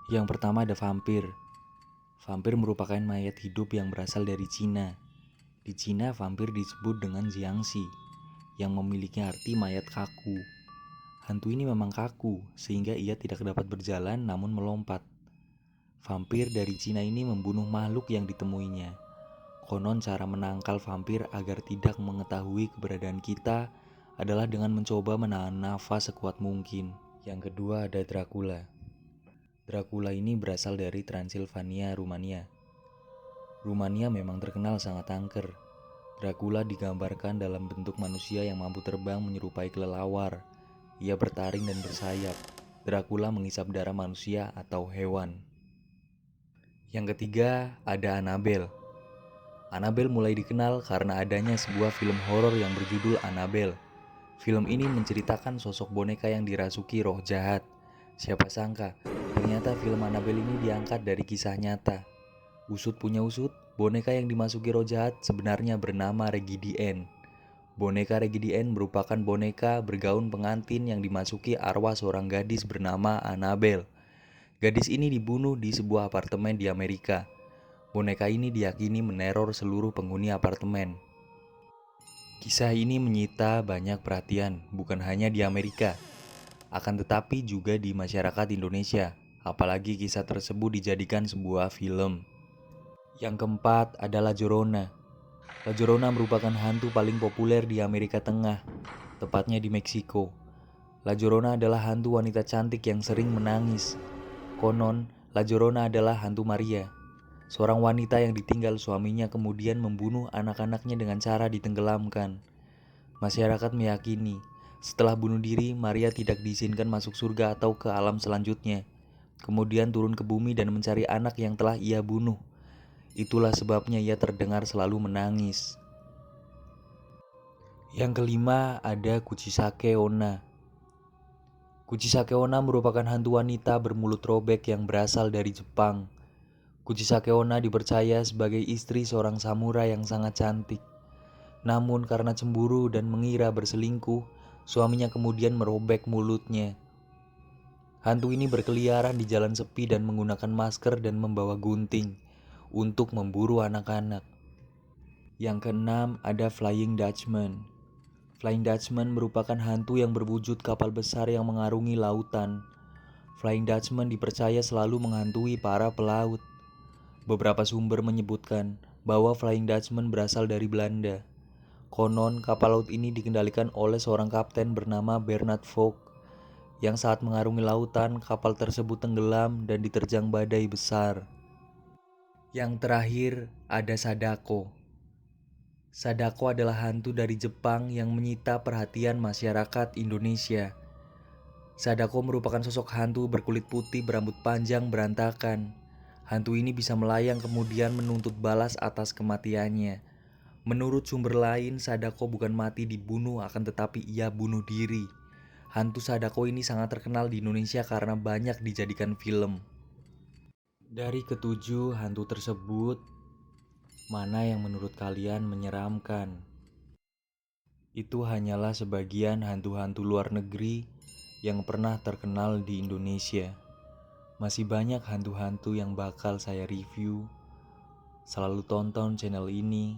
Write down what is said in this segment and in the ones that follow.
Yang pertama ada vampir. Vampir merupakan mayat hidup yang berasal dari Cina. Di Cina, vampir disebut dengan jiangxi, yang memiliki arti mayat kaku. Hantu ini memang kaku, sehingga ia tidak dapat berjalan namun melompat. Vampir dari Cina ini membunuh makhluk yang ditemuinya. Konon cara menangkal vampir agar tidak mengetahui keberadaan kita adalah dengan mencoba menahan nafas sekuat mungkin. Yang kedua ada Dracula. Dracula ini berasal dari Transilvania, Rumania. Rumania memang terkenal sangat angker. Dracula digambarkan dalam bentuk manusia yang mampu terbang menyerupai kelelawar. Ia bertaring dan bersayap. Dracula menghisap darah manusia atau hewan. Yang ketiga ada Annabelle. Annabelle mulai dikenal karena adanya sebuah film horor yang berjudul Annabelle. Film ini menceritakan sosok boneka yang dirasuki roh jahat. Siapa sangka, ternyata film Annabelle ini diangkat dari kisah nyata. Usut punya usut, boneka yang dimasuki roh jahat sebenarnya bernama Reggie Ann. Boneka Reggie Ann merupakan boneka bergaun pengantin yang dimasuki arwah seorang gadis bernama Annabelle. Gadis ini dibunuh di sebuah apartemen di Amerika. Boneka ini diyakini meneror seluruh penghuni apartemen. Kisah ini menyita banyak perhatian, bukan hanya di Amerika, akan tetapi juga di masyarakat Indonesia, apalagi kisah tersebut dijadikan sebuah film. Yang keempat adalah La Llorona. La Llorona merupakan hantu paling populer di Amerika Tengah, tepatnya di Meksiko. La Llorona adalah hantu wanita cantik yang sering menangis. Konon, La Llorona adalah hantu Maria, seorang wanita yang ditinggal suaminya kemudian membunuh anak-anaknya dengan cara ditenggelamkan. Masyarakat meyakini, setelah bunuh diri, Maria tidak diizinkan masuk surga atau ke alam selanjutnya. Kemudian turun ke bumi dan mencari anak yang telah ia bunuh. Itulah sebabnya ia terdengar selalu menangis. Yang kelima ada Kuchisake Onna. Kuchisake Onna merupakan hantu wanita bermulut robek yang berasal dari Jepang. Kuchisake Onna dipercaya sebagai istri seorang samurai yang sangat cantik. Namun karena cemburu dan mengira berselingkuh, suaminya kemudian merobek mulutnya. Hantu ini berkeliaran di jalan sepi dan menggunakan masker dan membawa gunting untuk memburu anak-anak. Yang keenam ada Flying Dutchman. Flying Dutchman merupakan hantu yang berwujud kapal besar yang mengarungi lautan. Flying Dutchman dipercaya selalu menghantui para pelaut. Beberapa sumber menyebutkan bahwa Flying Dutchman berasal dari Belanda. Konon kapal laut ini dikendalikan oleh seorang kapten bernama Bernard Fogg, yang saat mengarungi lautan kapal tersebut tenggelam dan diterjang badai besar. Yang terakhir ada Sadako. Sadako adalah hantu dari Jepang yang menyita perhatian masyarakat Indonesia. Sadako merupakan sosok hantu berkulit putih berambut panjang berantakan. Hantu ini bisa melayang kemudian menuntut balas atas kematiannya. Menurut sumber lain, Sadako bukan mati dibunuh akan tetapi ia bunuh diri. Hantu Sadako ini sangat terkenal di Indonesia karena banyak dijadikan film. Dari ketujuh hantu tersebut, mana yang menurut kalian menyeramkan? Itu hanyalah sebagian hantu-hantu luar negeri yang pernah terkenal di Indonesia. Masih banyak hantu-hantu yang bakal saya review. Selalu tonton channel ini.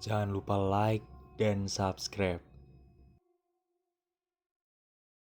Jangan lupa like dan subscribe.